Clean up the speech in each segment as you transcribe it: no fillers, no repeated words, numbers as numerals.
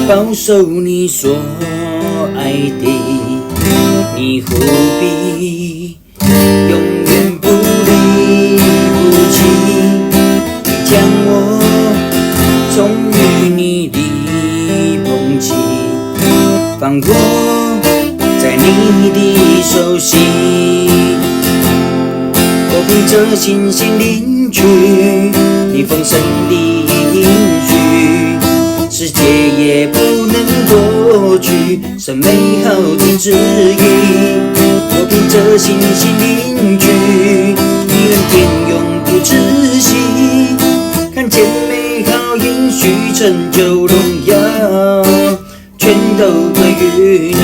保守你所爱的，你何必永远不离不弃？你将我从淤泥里捧起，放我在你的手心。我凭着信心领取你丰盛的应许，世界也不能夺取神美好的旨意。我凭着信心领取你恩典永不止息，看见美好应许成就荣耀，全都归于你。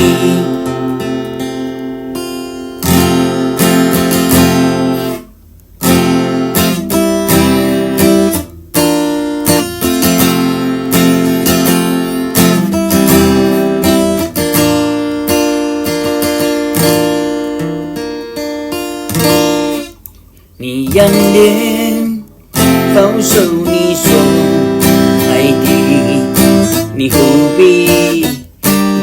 你仰脸保守你所爱的，你何必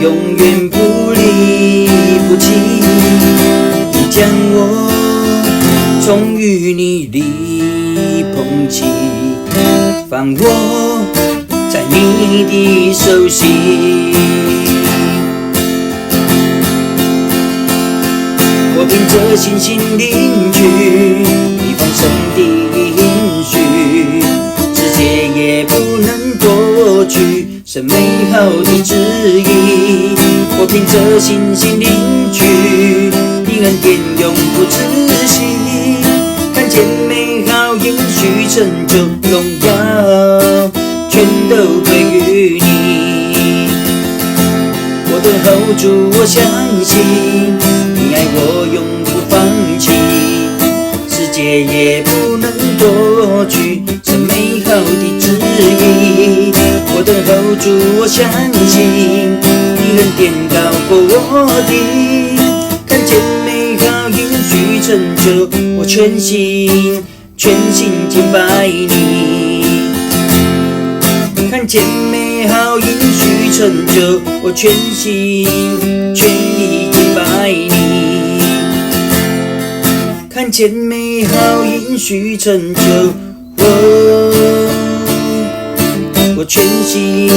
永远不离不弃？你将我从淤泥里捧起，放我在你的手心。我凭着信心领取你丰盛的应许，世界也不能夺取神美好的旨意。我凭着信心领取你恩典永不止息，看见美好应许成就荣耀，全都归于你。我等候主，我相信你爱我永不放弃，世界也不能夺取这美好的旨意。我等候主，我相信你恩典高过我的，看见美好应许成就，我全心敬拜你。看见美好应许成就，我全心全意敬拜你。看见美好应许成就，我全心